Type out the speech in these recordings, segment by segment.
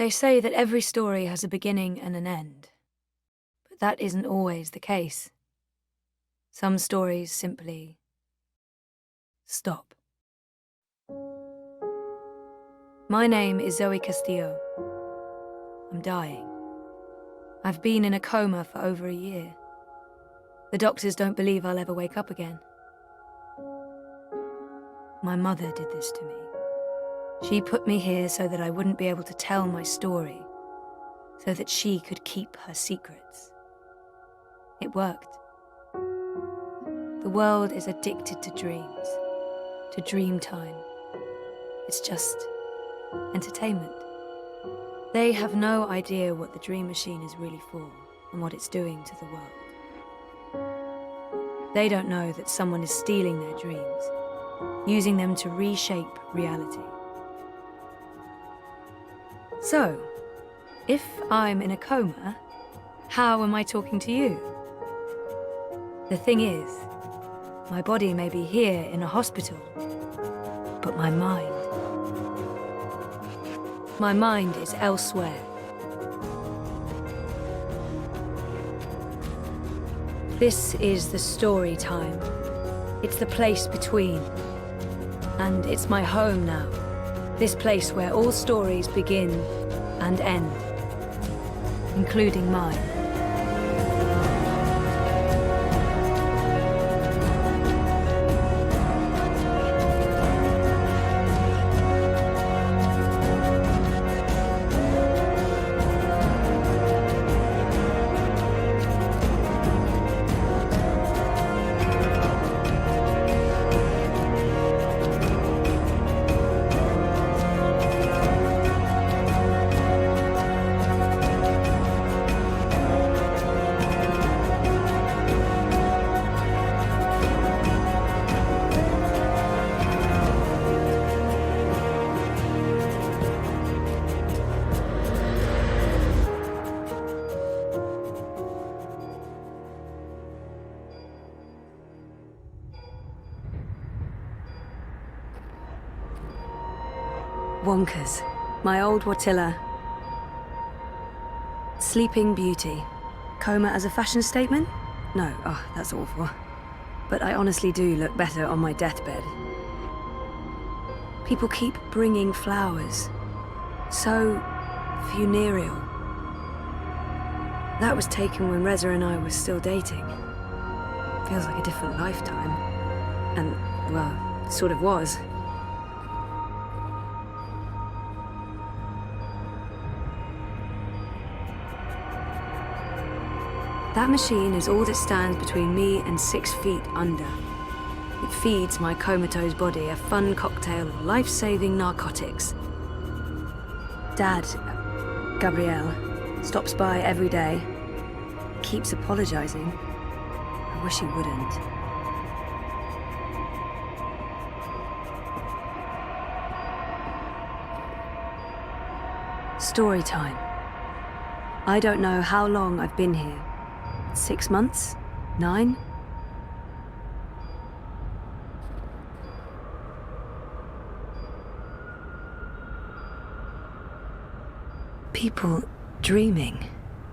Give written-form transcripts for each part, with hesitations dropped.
They say that every story has a beginning and an end, but that isn't always the case. Some stories simply stop. My name is Zoe Castillo. I'm dying. I've been in a coma for over a year. The doctors don't believe I'll ever wake up again. My mother did this to me. She put me here so that I wouldn't be able to tell my story, so that she could keep her secrets. It worked. The world is addicted to dreams, to dream time. It's just entertainment. They have no idea what the dream machine is really for and what it's doing to the world. They don't know that someone is stealing their dreams, using them to reshape reality. So, if I'm in a coma, how am I talking to you? The thing is, my body may be here in a hospital, but my mind is elsewhere. This is the story time. It's the place between. And it's my home now. This place where all stories begin and end, including mine. Wonkers. My old Watilla. Sleeping Beauty. Coma as a fashion statement? No, oh, that's awful. But I honestly do look better on my deathbed. People keep bringing flowers. So funereal. That was taken when Reza and I were still dating. Feels like a different lifetime. And, well, it sort of was. That machine is all that stands between me and 6 feet under. It feeds my comatose body a fun cocktail of life-saving narcotics. Dad, Gabrielle, stops by every day. Keeps apologizing. I wish he wouldn't. Story time. I don't know how long I've been here. 6 months? 9? People dreaming,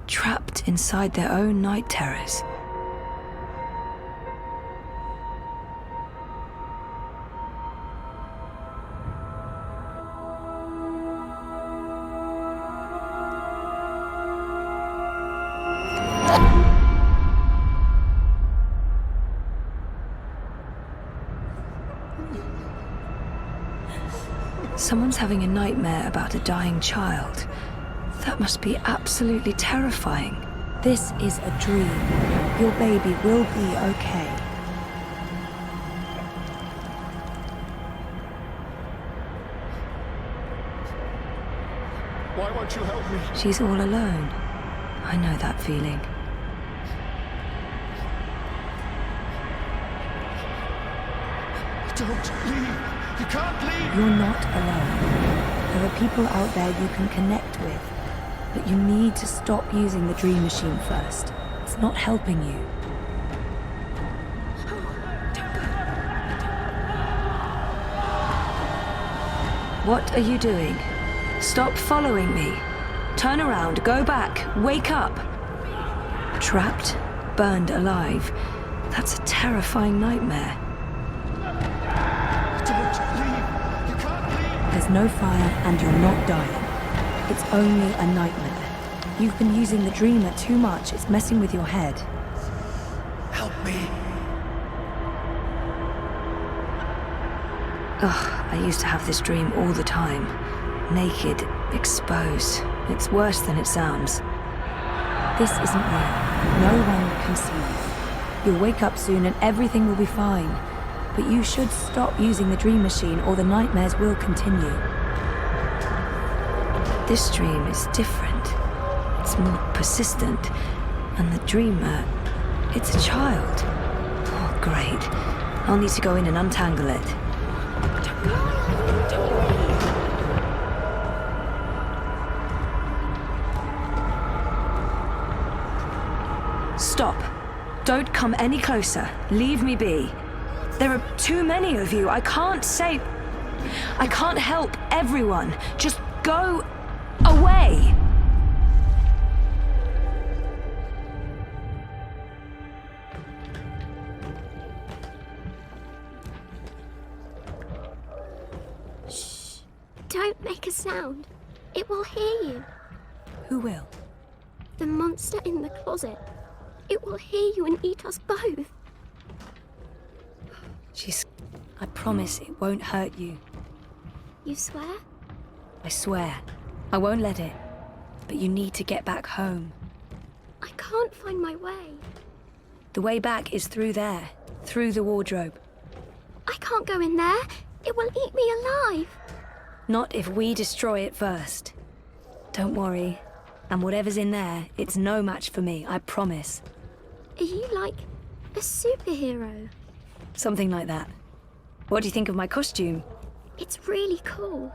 trapped inside their own night terrors. Someone's having a nightmare about a dying child. That must be absolutely terrifying. This is a dream. Your baby will be okay. Why won't you help me? She's all alone. I know that feeling. Don't leave. You can't leave. You're not alone. There are people out there you can connect with. But you need to stop using the dream machine first. It's not helping you. What are you doing? Stop following me. Turn around, go back, wake up. Trapped, burned alive. That's a terrifying nightmare. Don't leave. You can't leave. There's no fire and you're not dying. It's only a nightmare. You've been using the dreamer too much. It's messing with your head. Help me. Ugh, I used to have this dream all the time. Naked, exposed. It's worse than it sounds. This isn't real. No one can see you. You'll wake up soon and everything will be fine. But you should stop using the dream machine or the nightmares will continue. This dream is different. It's more persistent. And the dreamer, it's a child. Oh, great. I'll need to go in and untangle it. Stop. Don't come any closer. Leave me be. There are too many of you. I can't help everyone. Just go away. Shh. Don't make a sound. It will hear you. Who will? The monster in the closet. It will hear you and eat us both. I promise it won't hurt you. You swear? I swear. I won't let it. But you need to get back home. I can't find my way. The way back is through there. Through the wardrobe. I can't go in there. It will eat me alive. Not if we destroy it first. Don't worry. And whatever's in there, it's no match for me, I promise. Are you like a superhero? Something like that. What do you think of my costume? It's really cool.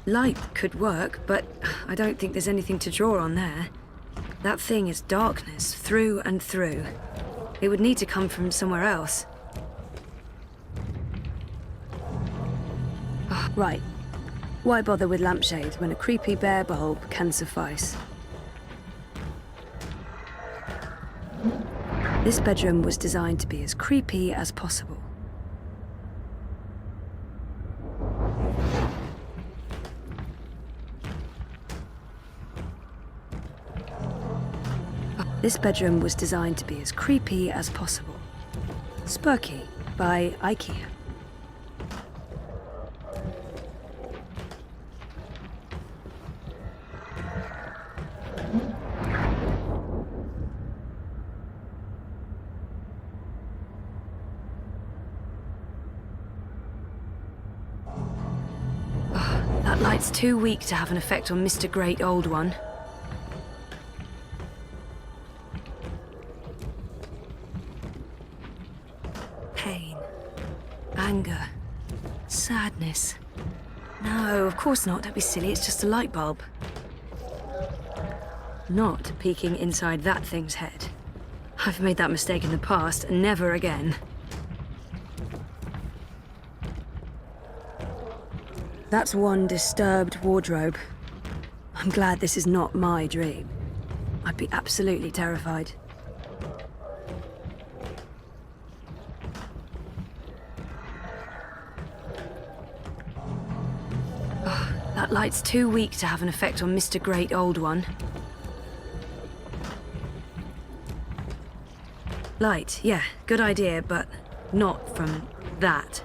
Light could work, but I don't think there's anything to draw on there. That thing is darkness, through and through. It would need to come from somewhere else. Oh, right. Why bother with lampshades when a creepy bare bulb can suffice? This bedroom was designed to be as creepy as possible. This bedroom was designed to be as creepy as possible. Spooky by IKEA. That light's too weak to have an effect on Mr. Great Old One. Pain, anger, sadness. No, of course not. Don't be silly. It's just a light bulb. Not peeking inside that thing's head. I've made that mistake in the past, and never again. That's one disturbed wardrobe. I'm glad this is not my dream. I'd be absolutely terrified. Oh, that light's too weak to have an effect on Mr. Great Old One. Light, yeah, good idea, but not from that.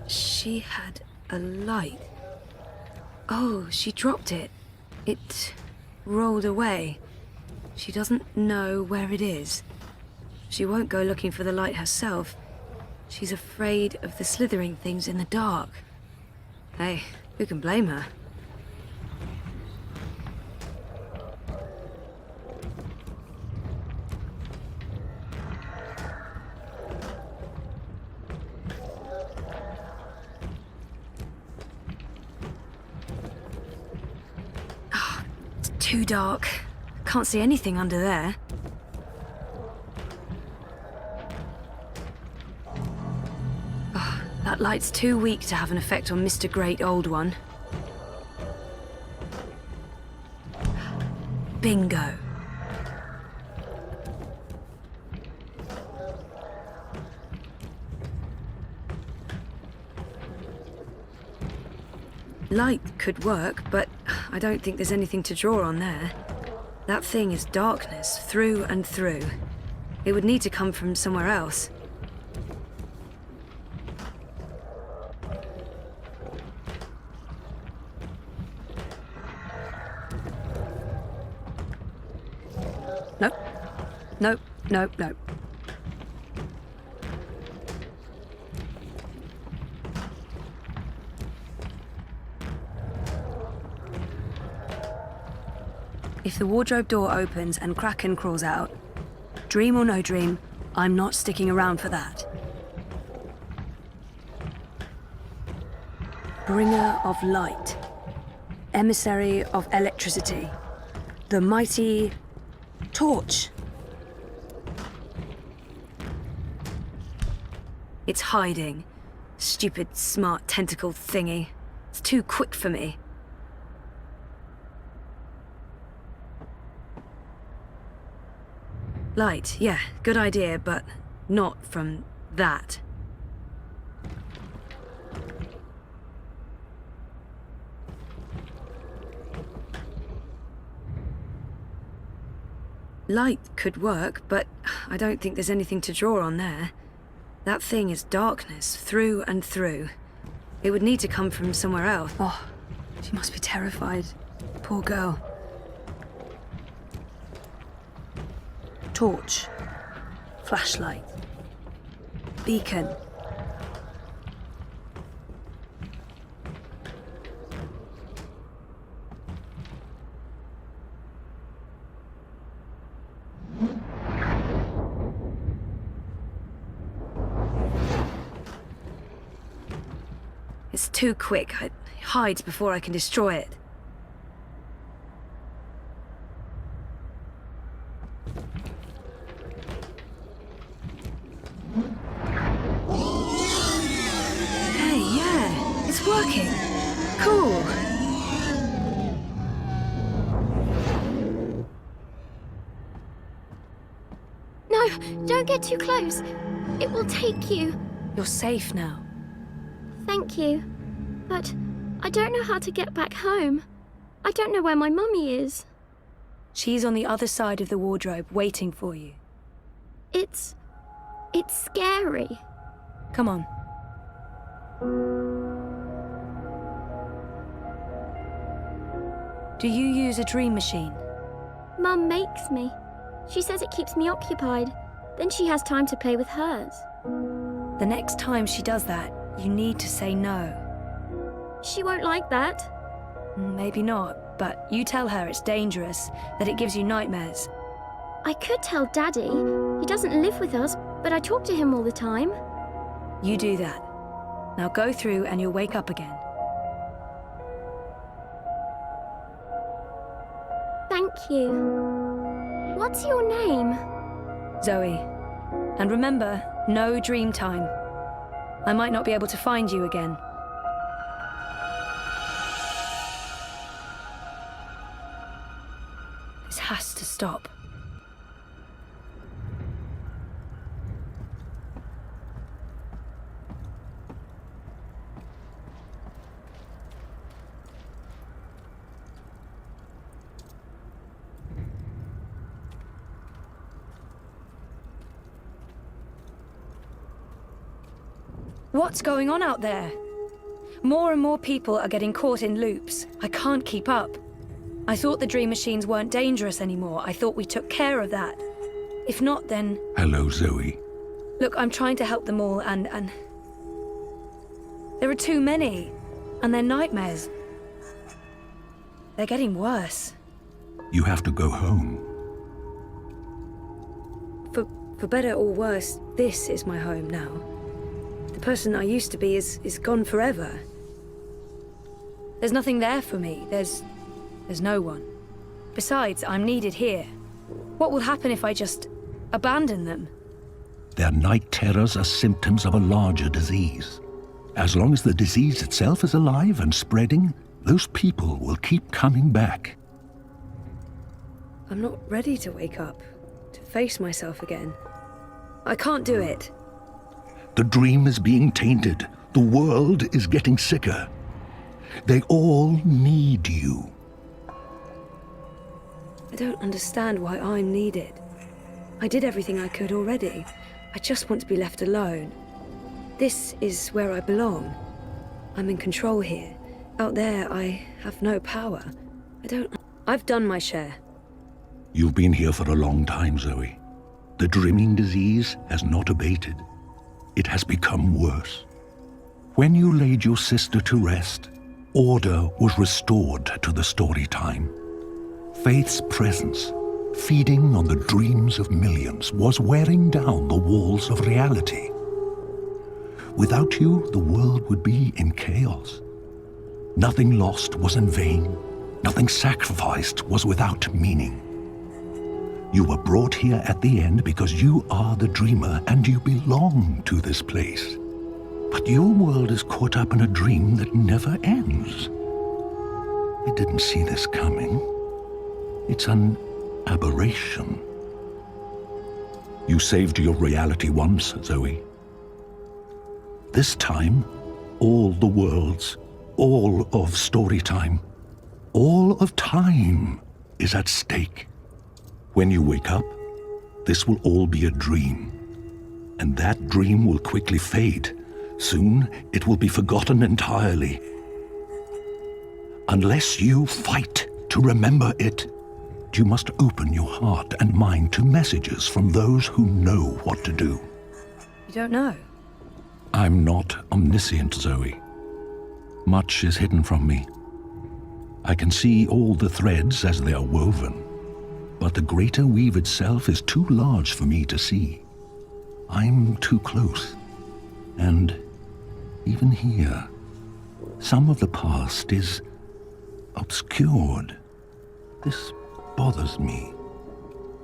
She had a light. Oh, she dropped it. It rolled away. She doesn't know where it is. She won't go looking for the light herself. She's afraid of the slithering things in the dark. Hey, who can blame her? Too dark. Can't see anything under there. Oh, that light's too weak to have an effect on Mr. Great Old One. Bingo. Light could work, but I don't think there's anything to draw on there. That thing is darkness, through and through. It would need to come from somewhere else. Nope. Nope, nope, nope. If the wardrobe door opens and Kraken crawls out, dream or no dream, I'm not sticking around for that. Bringer of light, emissary of electricity, the mighty torch. It's hiding. Stupid, smart tentacle thingy. It's too quick for me. Light, yeah, good idea, but not from that. Light could work, but I don't think there's anything to draw on there. That thing is darkness, through and through. It would need to come from somewhere else. Oh, she must be terrified. Poor girl. Torch. Flashlight. Beacon. It's too quick. It hides before I can destroy it. Hey, yeah, it's working. Cool. No, don't get too close. It will take you. You're safe now. Thank you. But I don't know how to get back home. I don't know where my mummy is. She's on the other side of the wardrobe, waiting for you. It's scary. Come on. Do you use a dream machine? Mum makes me. She says it keeps me occupied. Then she has time to play with hers. The next time she does that, you need to say no. She won't like that. Maybe not, but you tell her it's dangerous, that it gives you nightmares. I could tell Daddy. He doesn't live with us, but I talk to him all the time. You do that. Now go through and you'll wake up again. Thank you. What's your name? Zoe. And remember, no dream time. I might not be able to find you again. This has to stop. What's going on out there? More and more people are getting caught in loops. I can't keep up. I thought the dream machines weren't dangerous anymore. I thought we took care of that. If not, then... Hello, Zoe. Look, I'm trying to help them all, and... There are too many. And they're nightmares. They're getting worse. You have to go home. For better or worse, this is my home now. The person I used to be is gone forever. There's nothing there for me. There's no one. Besides, I'm needed here. What will happen if I just abandon them? Their night terrors are symptoms of a larger disease. As long as the disease itself is alive and spreading, those people will keep coming back. I'm not ready to wake up, to face myself again. I can't do it. The dream is being tainted. The world is getting sicker. They all need you. I don't understand why I'm needed. I did everything I could already. I just want to be left alone. This is where I belong. I'm in control here. Out there, I have no power. I've done my share. You've been here for a long time, Zoe. The dreaming disease has not abated. It has become worse. When you laid your sister to rest, order was restored to the story time. Faith's presence, feeding on the dreams of millions, was wearing down the walls of reality. Without you, the world would be in chaos. Nothing lost was in vain. Nothing sacrificed was without meaning. You were brought here at the end because you are the dreamer and you belong to this place. But your world is caught up in a dream that never ends. I didn't see this coming. It's an aberration. You saved your reality once, Zoe. This time, all the worlds, all of story time, all of time is at stake. When you wake up, this will all be a dream. And that dream will quickly fade. Soon, it will be forgotten entirely. Unless you fight to remember it, you must open your heart and mind to messages from those who know what to do. You don't know? I'm not omniscient, Zoe. Much is hidden from me. I can see all the threads as they are woven. But the greater weave itself is too large for me to see. I'm too close. And even here, Some of the past is obscured. This bothers me.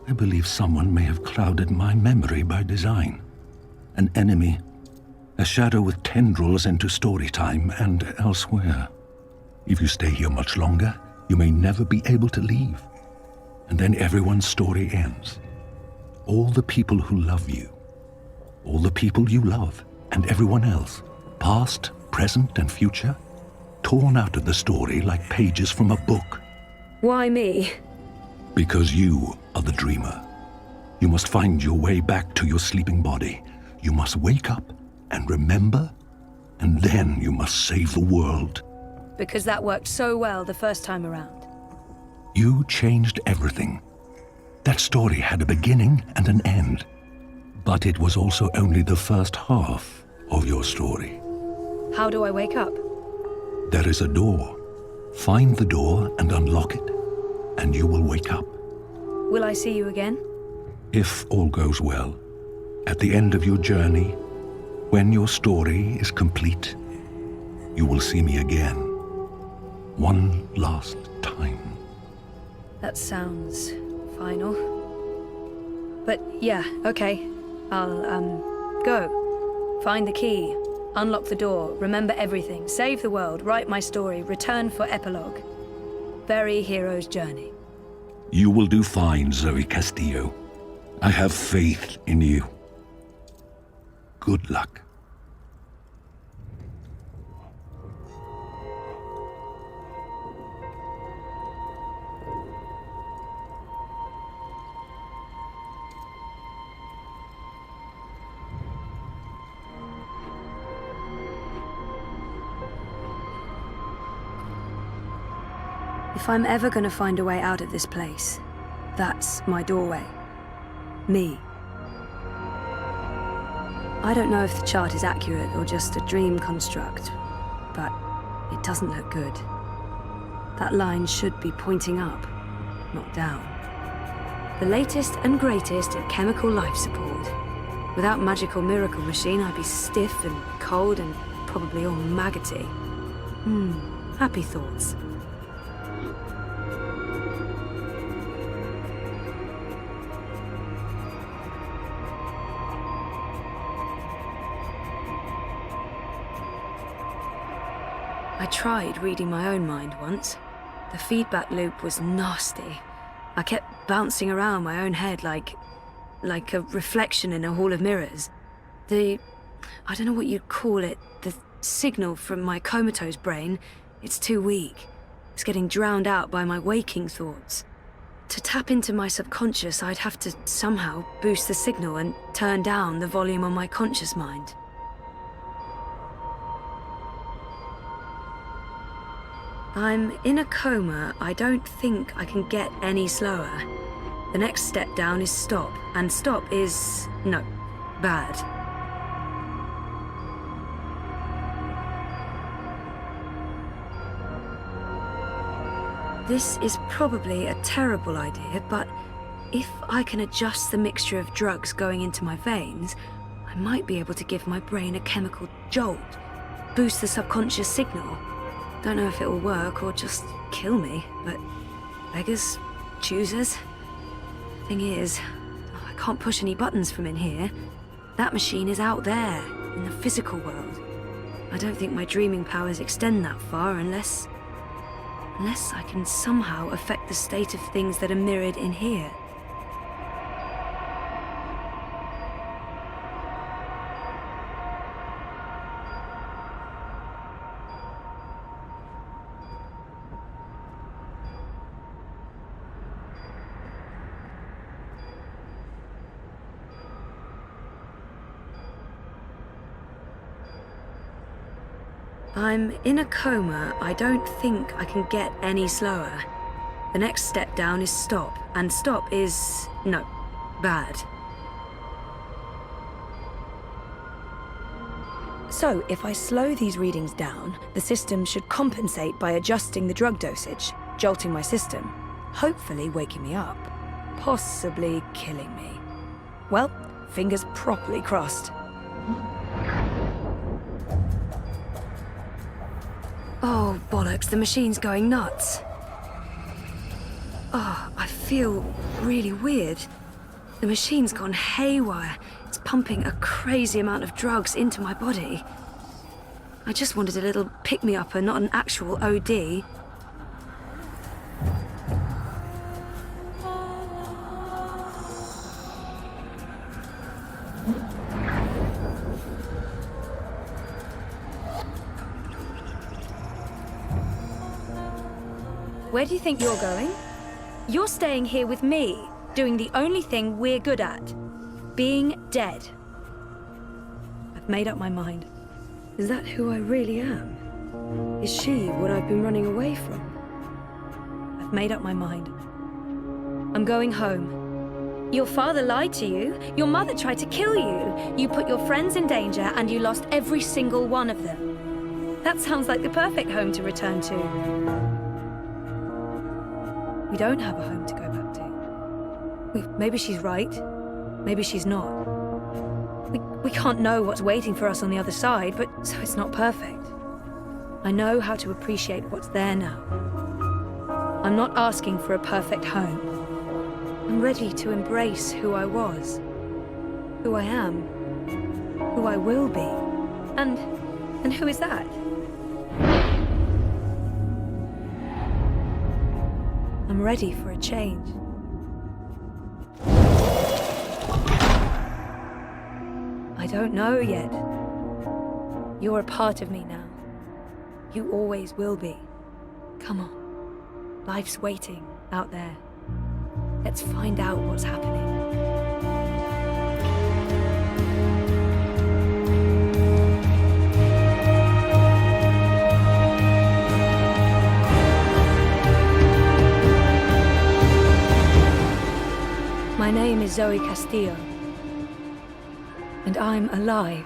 I believe someone may have clouded my memory by design. An enemy, a shadow with tendrils into story time and elsewhere. If you stay here much longer, you may never be able to leave. And then everyone's story ends. All the people who love you, all the people you love, and everyone else, past, present, and future, torn out of the story like pages from a book. Why me? Because you are the dreamer. You must find your way back to your sleeping body. You must wake up and remember, and then you must save the world. Because that worked so well the first time around. You changed everything. That story had a beginning and an end. But it was also only the first half of your story. How do I wake up? There is a door. Find the door and unlock it, and you will wake up. Will I see you again? If all goes well, at the end of your journey, when your story is complete, you will see me again. One last time. That sounds final. But yeah, okay. I'll, go. Find the key. Unlock the door. Remember everything. Save the world. Write my story. Return for epilogue. Bury hero's journey. You will do fine, Zoe Castillo. I have faith in you. Good luck. If I'm ever gonna find a way out of this place, that's my doorway. Me. I don't know if the chart is accurate or just a dream construct, but it doesn't look good. That line should be pointing up, not down. The latest and greatest of chemical life support. Without magical miracle machine, I'd be stiff and cold and probably all maggoty. Happy thoughts. I tried reading my own mind once. The feedback loop was nasty. I kept bouncing around my own head like a reflection in a hall of mirrors. I don't know what you'd call it, the signal from my comatose brain, it's too weak. It's getting drowned out by my waking thoughts. To tap into my subconscious, I'd have to somehow boost the signal and turn down the volume on my conscious mind. I'm in a coma. I don't think I can get any slower. The next step down is stop, and stop is, no, bad. This is probably a terrible idea, but if I can adjust the mixture of drugs going into my veins, I might be able to give my brain a chemical jolt, boost the subconscious signal. Don't know if it will work or just kill me, but beggars, choosers. Thing is, I can't push any buttons from in here. That machine is out there, in the physical world. I don't think my dreaming powers extend that far unless I can somehow affect the state of things that are mirrored in here. I'm in a coma. I don't think I can get any slower. The next step down is stop, and stop is, no, bad. So, if I slow these readings down, the system should compensate by adjusting the drug dosage, jolting my system, hopefully waking me up, possibly killing me. Well, fingers properly crossed. Oh, bollocks, the machine's going nuts. Oh, I feel really weird. The machine's gone haywire. It's pumping a crazy amount of drugs into my body. I just wanted a little pick-me-upper, not an actual OD. Where do you think you're going? You're staying here with me, doing the only thing we're good at. Being dead. I've made up my mind. Is that who I really am? Is she what I've been running away from? I've made up my mind. I'm going home. Your father lied to you. Your mother tried to kill you. You put your friends in danger and you lost every single one of them. That sounds like the perfect home to return to. We don't have a home to go back to. Maybe she's right. Maybe she's not. We can't know what's waiting for us on the other side, but so it's not perfect. I know how to appreciate what's there now. I'm not asking for a perfect home. I'm ready to embrace who I was, who I am, who I will be. And who is that? I'm ready for a change. I don't know yet. You're a part of me now. You always will be. Come on. Life's waiting out there. Let's find out what's happening. My name is Zoe Castillo, and I'm alive.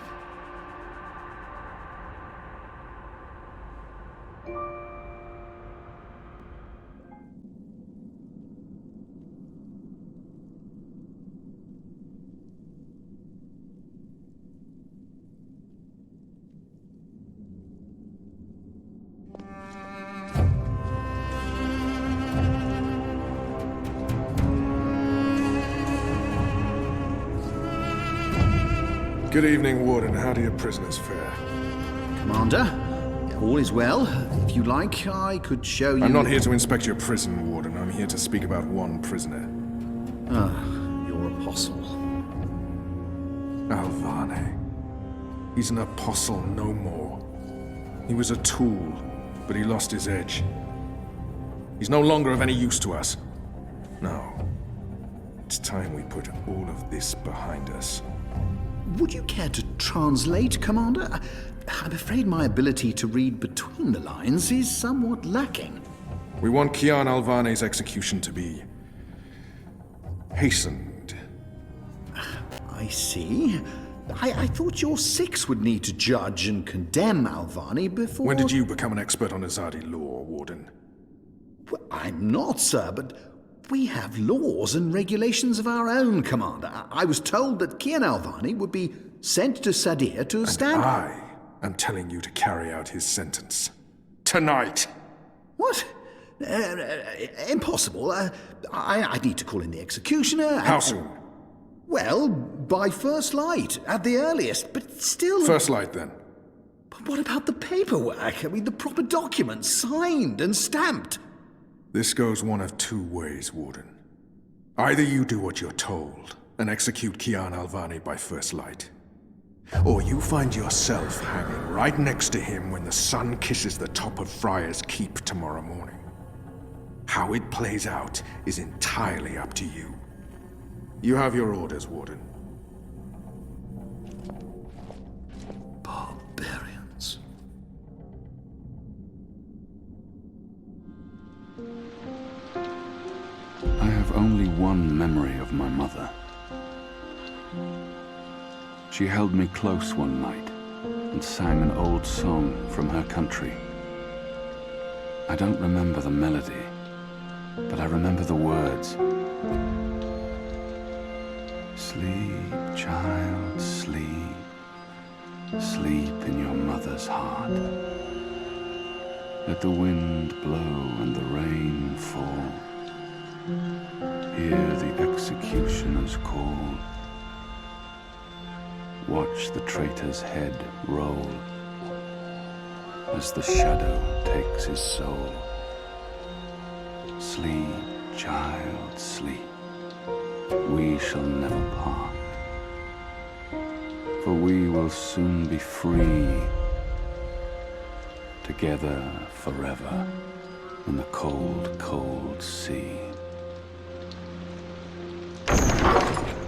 Good evening, Warden. How do your prisoners fare? Commander, all is well. If you like, I could show you... I'm not here to inspect your prison, Warden. I'm here to speak about one prisoner. Ah, your apostle. Alvane. He's an apostle no more. He was a tool, but he lost his edge. He's no longer of any use to us. No. It's time we put all of this behind us. Would you care to translate, Commander? I'm afraid my ability to read between the lines is somewhat lacking. We want Kian Alvane's execution to be... hastened. I see. I thought your six would need to judge and condemn Alvane before... When did you become an expert on Azadi law, Warden? Well, I'm not, sir, but we have laws and regulations of our own, Commander. I was told that Kian Alvane would be sent to Sadir to stand... I am telling you to carry out his sentence. Tonight! What? Impossible. I need to call in the executioner. How soon? Well, by first light, at the earliest, but still... First light, then. But what about the paperwork? I mean, the proper documents, signed and stamped. This goes one of two ways, Warden. Either you do what you're told and execute Kian Alvane by first light, or you find yourself hanging right next to him when the sun kisses the top of Friar's Keep tomorrow morning. How it plays out is entirely up to you. You have your orders, Warden. Barbarians. I have only one memory of my mother. She held me close one night and sang an old song from her country. I don't remember the melody, but I remember the words. Sleep, child, sleep. Sleep in your mother's heart. Let the wind blow and the rain fall. Hear the executioner's call. Watch the traitor's head roll as the shadow takes his soul. Sleep, child, sleep. We shall never part, for we will soon be free, together forever in the cold, cold sea.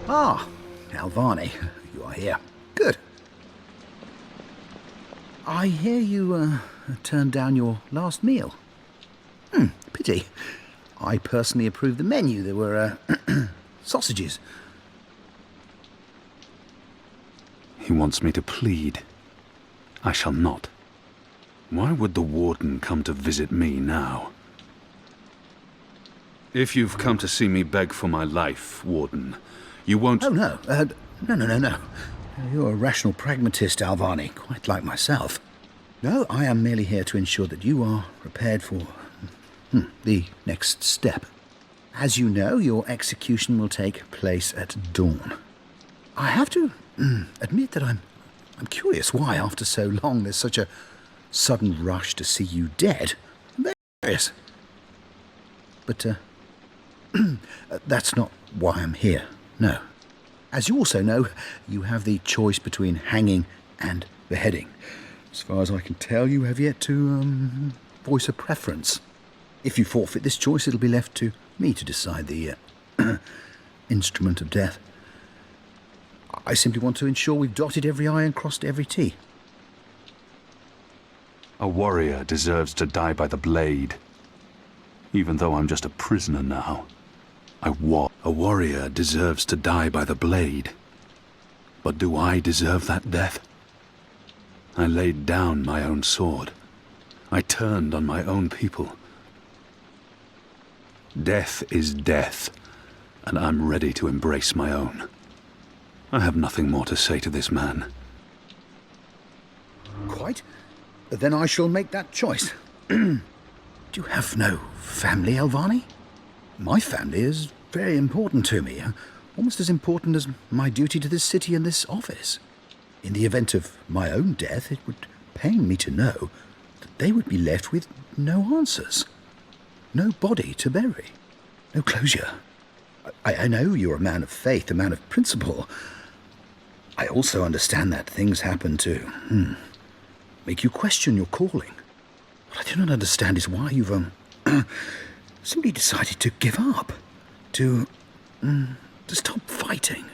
Ah, Alvani, you are here. Good. I hear you turned down your last meal. Pity. I personally approved the menu. There were sausages. He wants me to plead. I shall not. Why would the warden come to visit me now? If you've come to see me beg for my life, warden, you won't... Oh, no. No. You're a rational pragmatist, Alvani, quite like myself. No, I am merely here to ensure that you are prepared for the next step. As you know, your execution will take place at dawn. I have to admit that I'm curious why, after so long, there's such a sudden rush to see you dead. I'm very curious. But that's not why I'm here, no. As you also know, you have the choice between hanging and beheading. As far as I can tell, you have yet to voice a preference. If you forfeit this choice, it'll be left to me to decide the instrument of death. I simply want to ensure we've dotted every I and crossed every T. A warrior deserves to die by the blade. Even though I'm just a prisoner now, a warrior deserves to die by the blade. But do I deserve that death? I laid down my own sword. I turned on my own people. Death is death, and I'm ready to embrace my own. I have nothing more to say to this man. Quite. Then I shall make that choice. Do you have no family, Alvani? My family is very important to me, almost as important as my duty to this city and this office. In the event of my own death, it would pain me to know that they would be left with no answers. No body to bury. No closure. I know you're a man of faith, a man of principle. I also understand that things happen to make you question your calling. What I do not understand is why you've simply decided to give up. To stop fighting.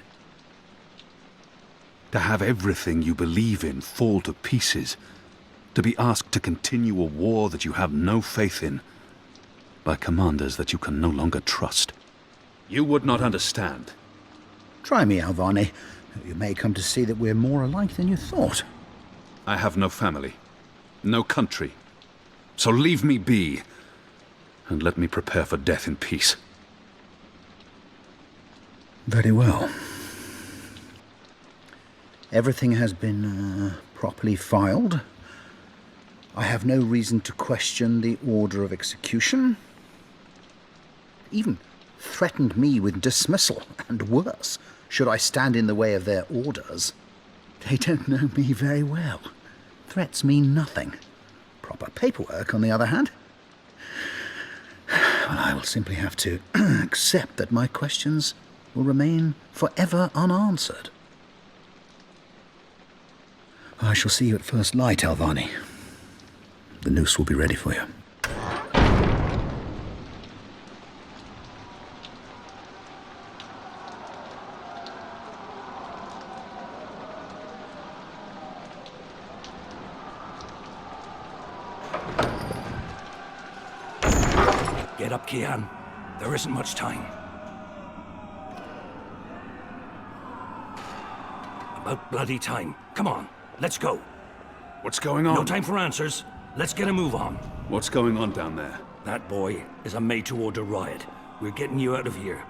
To have everything you believe in fall to pieces. To be asked to continue a war that you have no faith in. By commanders that you can no longer trust. You would not understand. Try me, Alvani. You may come to see that we're more alike than you thought. I have no family. No country. So leave me be. And let me prepare for death in peace. Very well. Everything has been properly filed. I have no reason to question the order of execution. Even threatened me with dismissal, and worse, should I stand in the way of their orders. They don't know me very well. Threats mean nothing. Proper paperwork, on the other hand. Well, I will simply have to accept that my questions will remain forever unanswered. I shall see you at first light, Alvani. The noose will be ready for you. Get up, Kian. There isn't much time. About bloody time. Come on, let's go. What's going on? No time for answers. Let's get a move on. What's going on down there? That boy is a made-to-order riot. We're getting you out of here.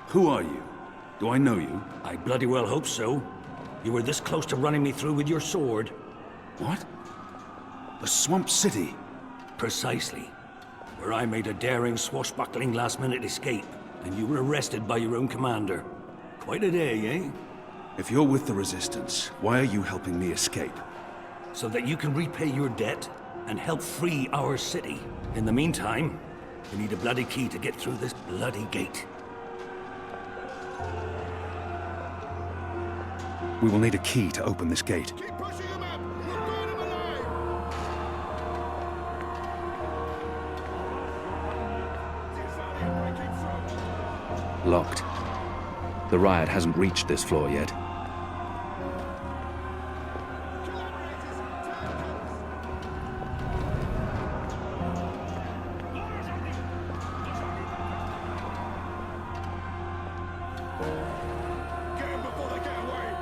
Who are you? Do I know you? I bloody well hope so. You were this close to running me through with your sword. What? The Swamp City? Precisely. Where I made a daring, swashbuckling last-minute escape, and you were arrested by your own commander. Quite a day, eh? If you're with the Resistance, why are you helping me escape? So that you can repay your debt and help free our city. In the meantime, we need a bloody key to get through this bloody gate. We will need a key to open this gate. Keep pushing him up! We'll burn him alive! Locked. The riot hasn't reached this floor yet. Get him before they get away!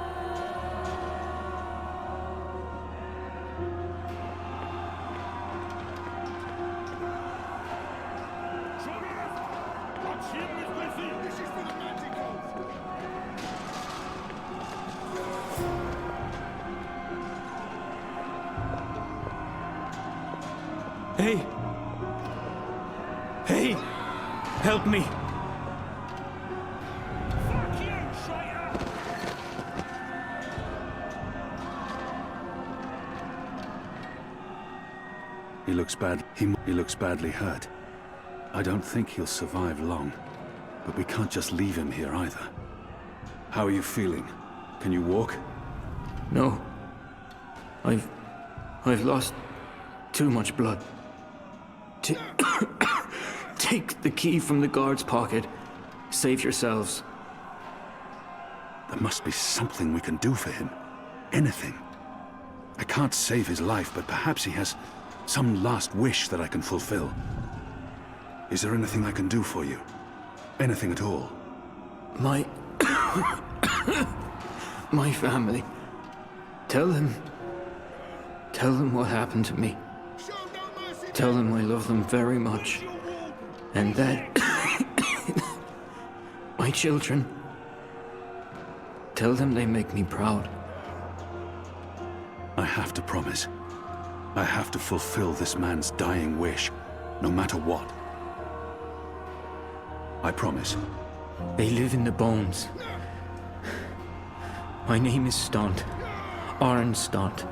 This is for the Manticles! Hey! Hey! Help me! He looks bad. He looks badly hurt. I don't think he'll survive long. But we can't just leave him here either. How are you feeling? Can you walk? No. I've lost too much blood. Take the key from the guard's pocket. Save yourselves. There must be something we can do for him. Anything. I can't save his life, but perhaps he has some last wish that I can fulfill. Is there anything I can do for you? Anything at all? My... my family. Tell them what happened to me. Tell them I love them very much. And that... my children. Tell them they make me proud. I have to promise. I have to fulfill this man's dying wish, no matter what. I promise. They live in the bones. My name is Stant. Arn Stant.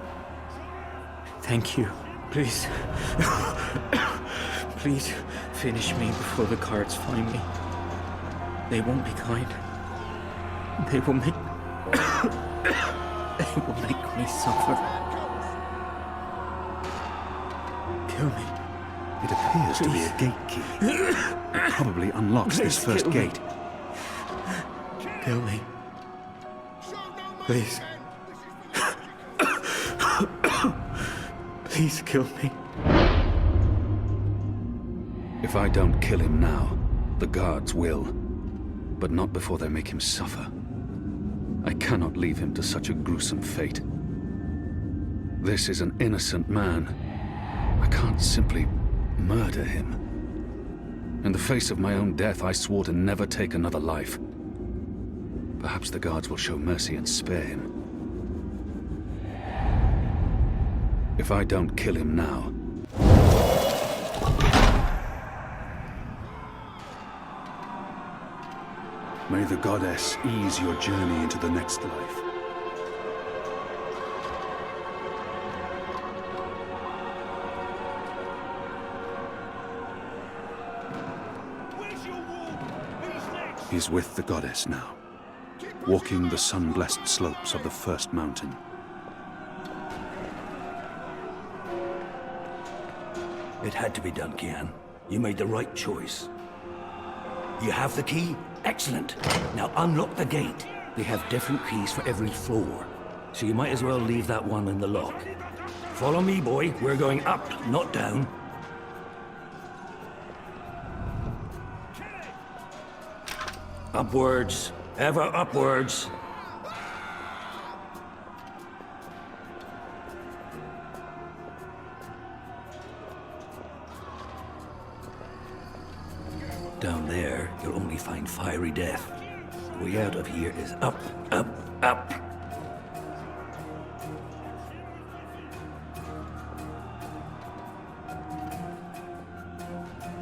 Thank you. Please. Please finish me before the guards find me. They won't be kind. They will make... they will make me suffer. Kill me. It appears to be a gate key. It probably unlocks this first kill me. gate. Kill me. Please. Please kill me. If I don't kill him now, the guards will. But not before they make him suffer. I cannot leave him to such a gruesome fate. This is an innocent man. I can't simply murder him. In the face of my own death, I swore to never take another life. Perhaps the guards will show mercy and spare him. If I don't kill him now... May the goddess ease your journey into the next life. He's with the goddess now, walking the sun-blessed slopes of the first mountain. It had to be done, Kian. You made the right choice. You have the key? Excellent. Now unlock the gate. They have different keys for every floor, so you might as well leave that one in the lock. Follow me, boy. We're going up, not down. Upwards. Ever upwards. Down there, you'll only find fiery death. The way out of here is up, up, up.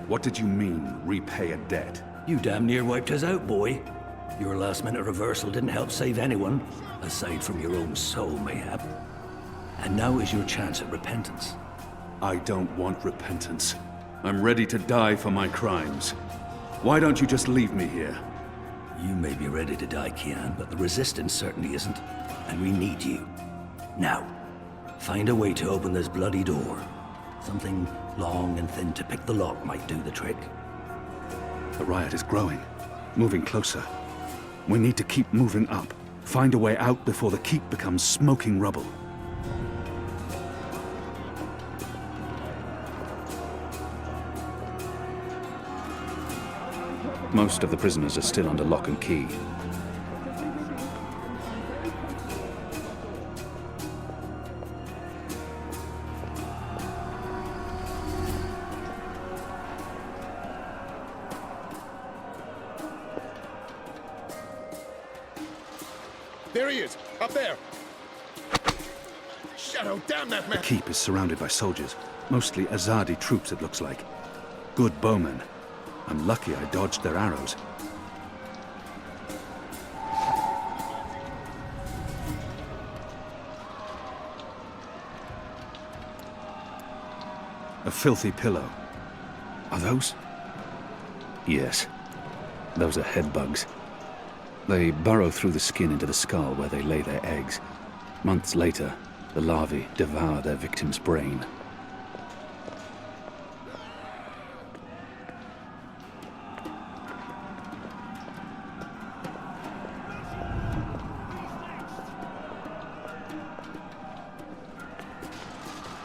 What did you mean, repay a debt? You damn near wiped us out, boy. Your last-minute reversal didn't help save anyone, aside from your own soul, mayhap. And now is your chance at repentance. I don't want repentance. I'm ready to die for my crimes. Why don't you just leave me here? You may be ready to die, Kian, but the Resistance certainly isn't. And we need you. Now, find a way to open this bloody door. Something long and thin to pick the lock might do the trick. The riot is growing, moving closer. We need to keep moving up. Find a way out before the keep becomes smoking rubble. Most of the prisoners are still under lock and key. There he is, up there. Shadow, damn that man! The keep is surrounded by soldiers, mostly Azadi troops it looks like. Good bowmen. I'm lucky I dodged their arrows. A filthy pillow. Are those? Yes. Those are head bugs. They burrow through the skin into the skull where they lay their eggs. Months later, the larvae devour their victim's brain.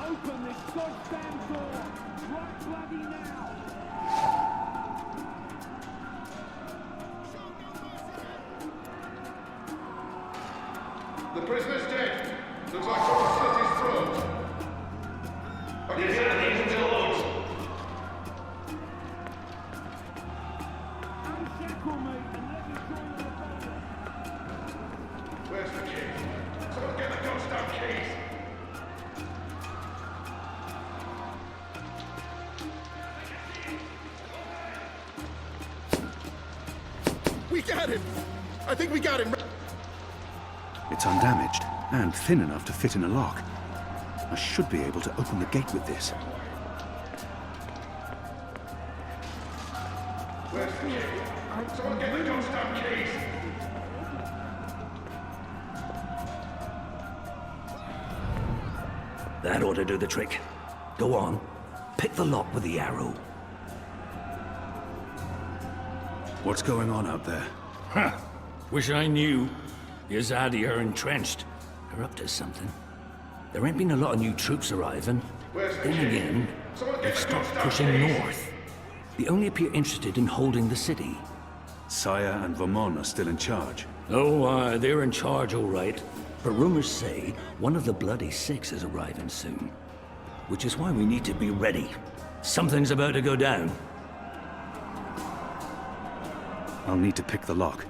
Open this goddamn door! Right bloody now! The prisoner's dead. Looks like someone slit his throat. Unshackle me and let me join the battle! Where's the key? Someone get the goddamn keys. We got him! I think we got him! It's undamaged, and thin enough to fit in a lock. I should be able to open the gate with this. Where's the key? Someone get the goddamn keys! That ought to do the trick. Go on. Pick the lock with the arrow. What's going on out there? Huh. Wish I knew. The Azadi are entrenched. They're up to something. There ain't been a lot of new troops arriving. Then again, they've stopped pushing north. They only appear interested in holding the city. Saya and Vermon are still in charge. Oh, they're in charge, all right. But rumors say one of the Bloody Six is arriving soon. Which is why we need to be ready. Something's about to go down. I'll need to pick the lock.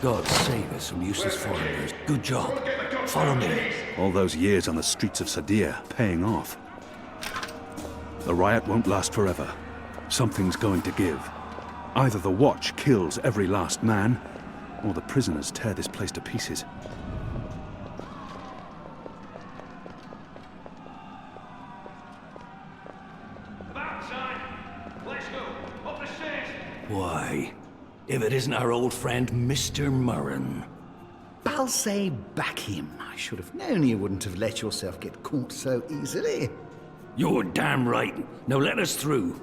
God save us from useless foreigners. Good job. Follow me. All those years on the streets of Sadir paying off. The riot won't last forever. Something's going to give. Either the Watch kills every last man, or the prisoners tear this place to pieces. About time! Let's go! Up the stairs! Why, if it isn't our old friend, Mr. Murren. Balsay Bakim. I should have known you wouldn't have let yourself get caught so easily. You're damn right. Now let us through.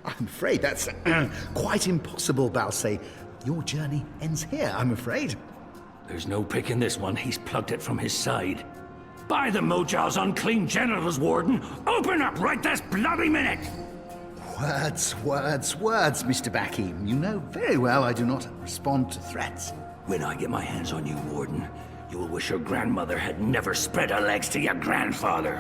I'm afraid that's quite impossible, Balsay. Your journey ends here, I'm afraid. There's no picking this one. He's plugged it from his side. By the Mojal's unclean genitals, Warden! Open up right this bloody minute! Words, Mr. Bakim. You know very well I do not respond to threats. When I get my hands on you, Warden, you will wish your grandmother had never spread her legs to your grandfather.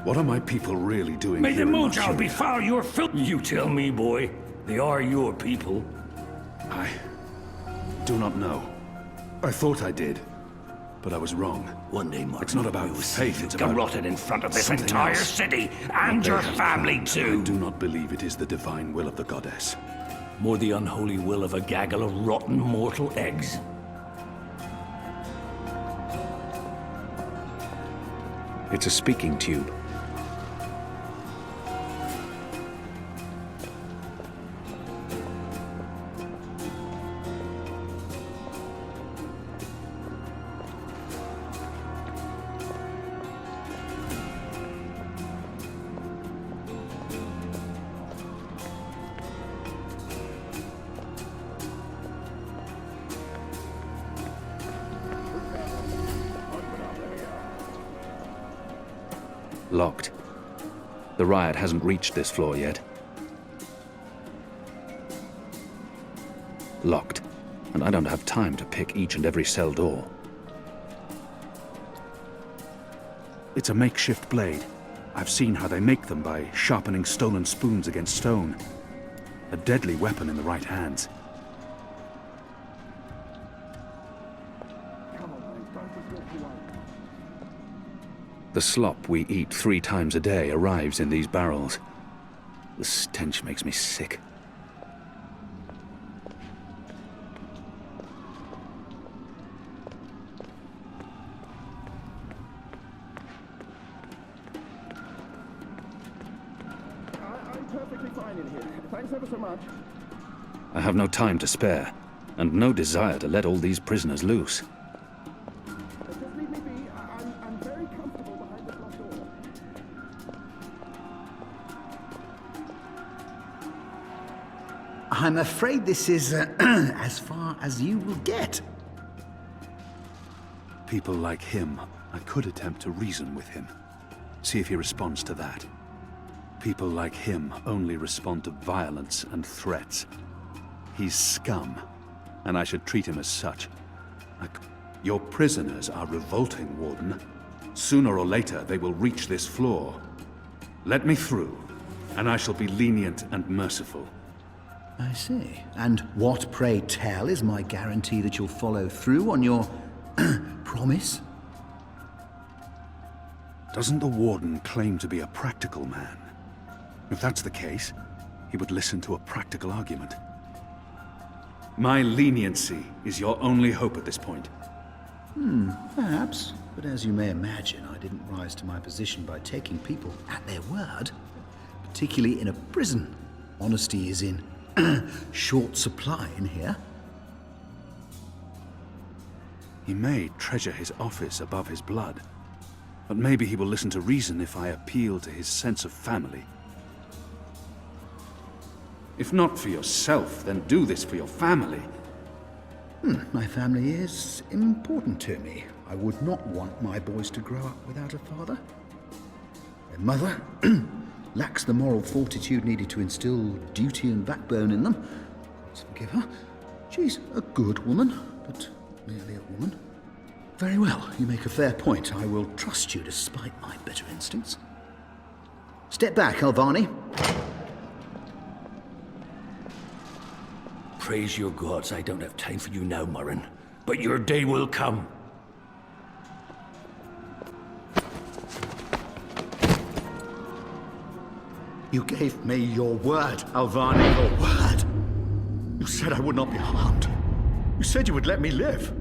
What are my people really doing May here the in Mojal befoul your filth. You tell me, boy. They are your people. I do not know. I thought I did. But I was wrong. One day, Martin, It's not about you will faith, see it's you about garroted in front of this something entire else. city, and They your have family planned, too. I do not believe it is the divine will of the goddess. More the unholy will of a gaggle of rotten mortal eggs. It's a speaking tube. Locked. The riot hasn't reached this floor yet. Locked. And I don't have time to pick each and every cell door. It's a makeshift blade. I've seen how they make them by sharpening stolen spoons against stone. A deadly weapon in the right hands. The slop we eat 3 times a day arrives in these barrels. The stench makes me sick. I'm perfectly fine in here. Thanks ever so much. I have no time to spare, and no desire to let all these prisoners loose. Just leave me be. I'm very comfortable behind this locked door. I'm afraid this is as far as you will get. People like him, I could attempt to reason with him. See if he responds to that. People like him only respond to violence and threats. He's scum, and I should treat him as such. Your prisoners are revolting, Warden. Sooner or later, they will reach this floor. Let me through, and I shall be lenient and merciful. I see. And what, pray tell, is my guarantee that you'll follow through on your promise? Doesn't the Warden claim to be a practical man? If that's the case, he would listen to a practical argument. My leniency is your only hope at this point. Perhaps. But as you may imagine, I didn't rise to my position by taking people at their word. Particularly in a prison. Honesty is in short supply in here. He may treasure his office above his blood, but maybe he will listen to reason if I appeal to his sense of family. If not for yourself, then do this for your family. My family is important to me. I would not want my boys to grow up without a father. Their mother lacks the moral fortitude needed to instill duty and backbone in them. Let's forgive her. She's a good woman, but merely a woman. Very well, you make a fair point. I will trust you despite my bitter instincts. Step back, Alvani. Praise your gods, I don't have time for you now, Murren. But your day will come. You gave me your word, Alvani, your word. You said I would not be harmed. You said you would let me live.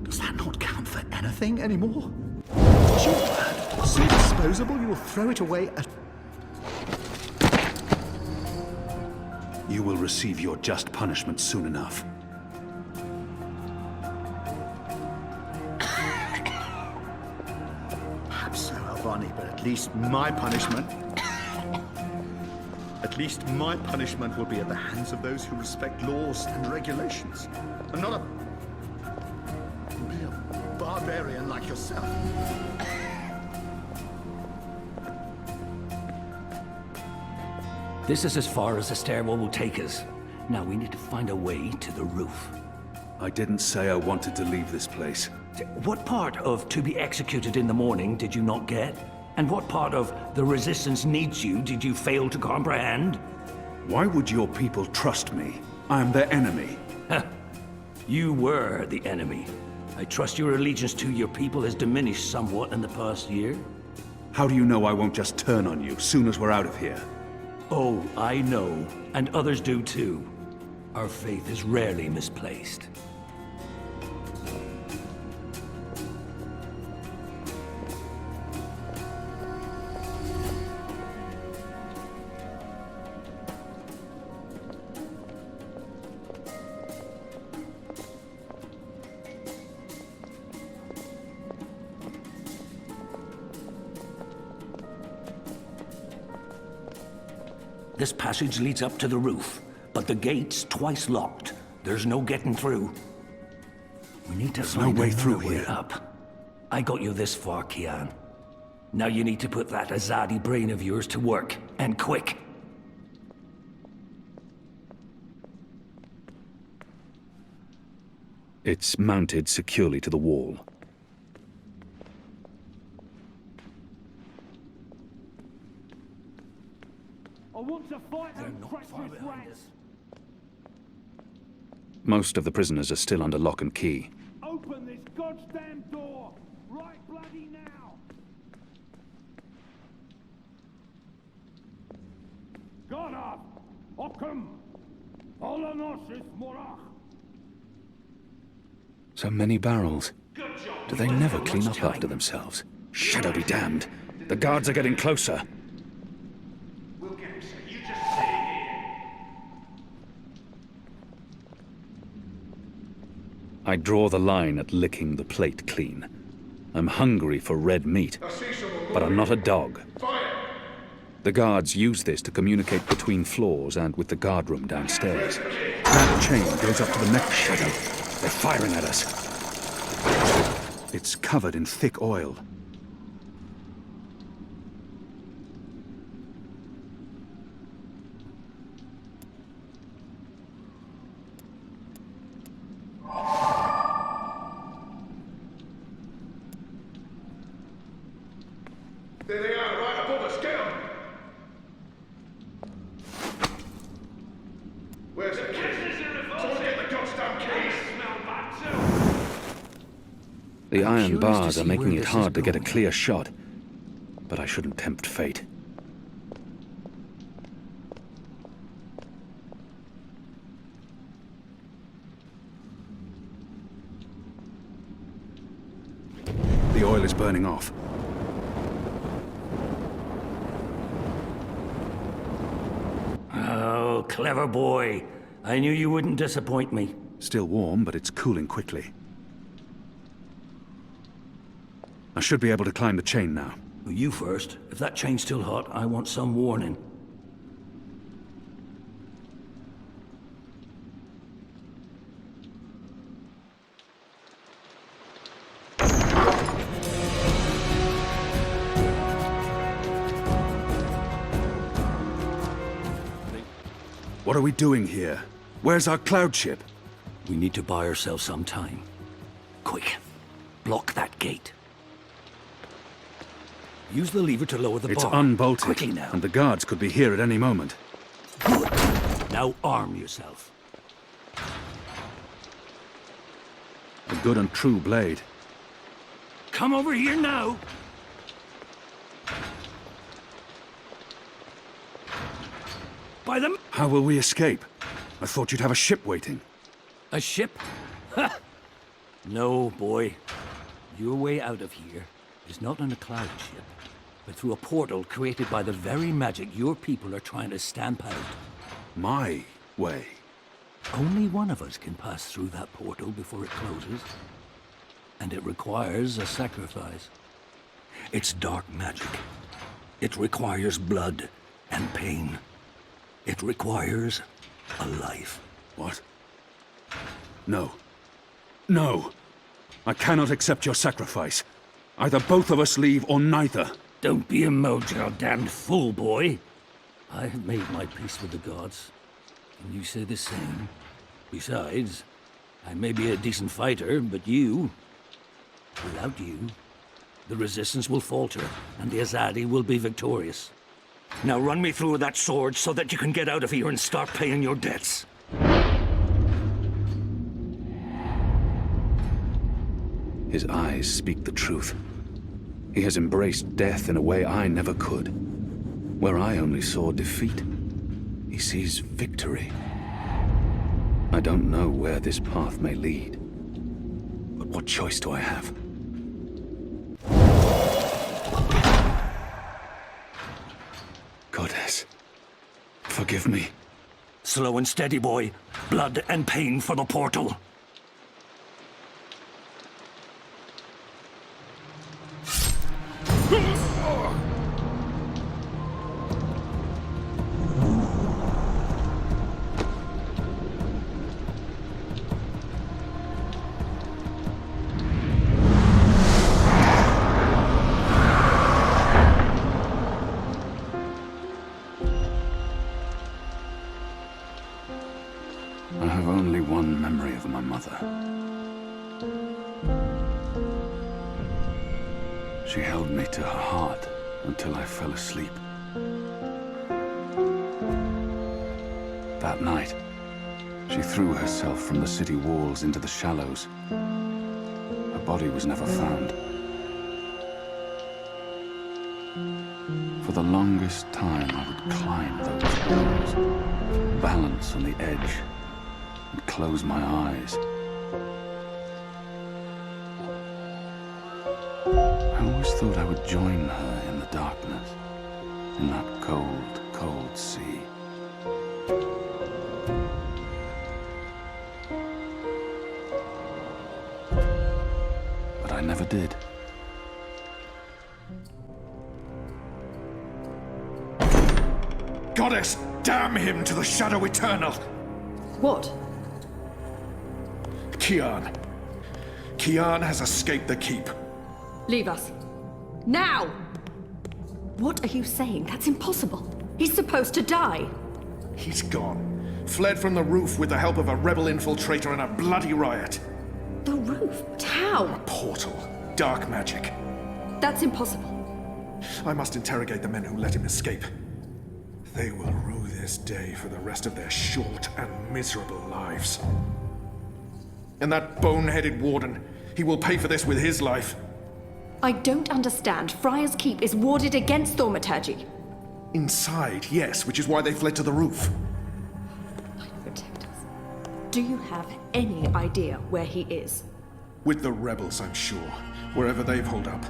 Does that not count for anything anymore? Is your word so disposable you will throw it away at... You will receive your just punishment soon enough. Perhaps so, Alvani, but at least my punishment... At least my punishment will be at the hands of those who respect laws and regulations. And not a real barbarian like yourself. This is as far as the stairwell will take us. Now we need to find a way to the roof. I didn't say I wanted to leave this place. What part of to be executed in the morning did you not get? And what part of the resistance needs you did you fail to comprehend? Why would your people trust me? I am their enemy. You were the enemy. I trust your allegiance to your people has diminished somewhat in the past year. How do you know I won't just turn on you soon as we're out of here? Oh, I know, and others do too. Our faith is rarely misplaced. This passage leads up to the roof, but the gate's twice locked. There's no getting through. We need to find no way through another way here. up. I got you this far, Kian. Now you need to put that Azadi brain of yours to work, and quick. It's mounted securely to the wall. I want to fight They're and not crash far this behind rank. us. Most of the prisoners are still under lock and key. Open this goddamn door! Right bloody now! Godard! Occam! Olanosis Morach! So many barrels. Good job. Do they never clean up after themselves? Shadow be damned. The guards are getting closer. We'll get him, sir. You just stay here. I draw the line at licking the plate clean. I'm hungry for red meat, I see someone but I'm not a moving. dog. Fire! The guards use this to communicate between floors and with the guardroom downstairs. That chain goes up to the next shadow. They're firing at us. It's covered in thick oil. There they are, right above us. Get 'em! Where's the key? Someone get the goddamn keys! The iron curious to bars are see making where it this hard is to get a going. clear shot, but I shouldn't tempt fate. The oil is burning off. Oh, clever boy. I knew you wouldn't disappoint me. Still warm, but it's cooling quickly. I should be able to climb the chain now. You first. If that chain's still hot, I want some warning. What are we doing here? Where's our cloud ship? We need to buy ourselves some time. Quick. Block that gate. Use the lever to lower the It's bar. unbolted, Quickly now. and the guards could be here at any moment. Good. Now arm yourself. A good and true blade. Come over here now. By the... How will we escape? I thought you'd have a ship waiting. A ship? Ha! No, boy. Your way out of here is not on a cloud ship, but through a portal created by the very magic your people are trying to stamp out. My way. Only one of us can pass through that portal before it closes. And it requires a sacrifice. It's dark magic. It requires blood and pain. It requires a life. What? No. No! I cannot accept your sacrifice. Either both of us leave or neither. Don't be a mojo damned fool, boy. I have made my peace with the gods. And you say the same. Besides, I may be a decent fighter, but without you, the resistance will falter, and the Azadi will be victorious. Now run me through that sword so that you can get out of here and start paying your debts. His eyes speak the truth. He has embraced death in a way I never could. Where I only saw defeat, he sees victory. I don't know where this path may lead, but what choice do I have? Goddess, forgive me. Slow and steady, boy. Blood and pain for the portal. I have only one memory of my mother. She held me to her heart until I fell asleep. That night, she threw herself from the city walls into the shallows. Her body was never found. For the longest time, I would climb those walls, balance on the edge, and close my eyes. I always thought I would join her in the darkness, in that cold, cold sea. But I never did. Goddess, damn him to the Shadow Eternal! What? Kian. Kian has escaped the keep. Leave us. Now! What are you saying? That's impossible. He's supposed to die. He's gone. Fled from the roof with the help of a rebel infiltrator in a bloody riot. The roof? But how? A portal. Dark magic. That's impossible. I must interrogate the men who let him escape. They will rue this day for the rest of their short and miserable lives. And that bone-headed warden, he will pay for this with his life. I don't understand. Friar's Keep is warded against thaumaturgy. Inside, yes, which is why they fled to the roof. Protect us. Do you have any idea where he is? With the rebels, I'm sure. Wherever they've holed up.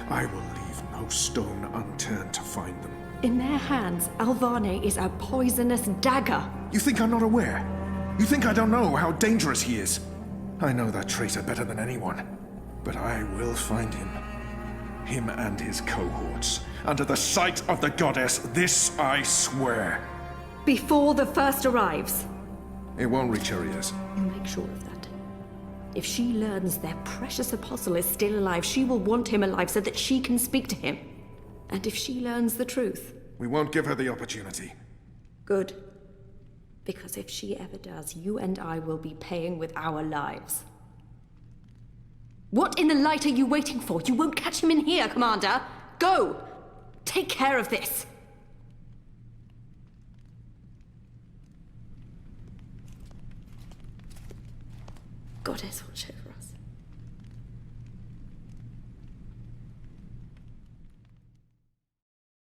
I will leave no stone unturned to find them. In their hands, Alvane is a poisonous dagger. You think I'm not aware? You think I don't know how dangerous he is? I know that traitor better than anyone. But I will find him. Him and his cohorts. Under the sight of the goddess, this I swear. Before the first arrives. It won't reach her ears. You make sure of that. If she learns their precious apostle is still alive, she will want him alive so that she can speak to him. And if she learns the truth... We won't give her the opportunity. Good. Because if she ever does, you and I will be paying with our lives. What in the light are you waiting for? You won't catch him in here, Commander. Go! Take care of this. Goddess, watch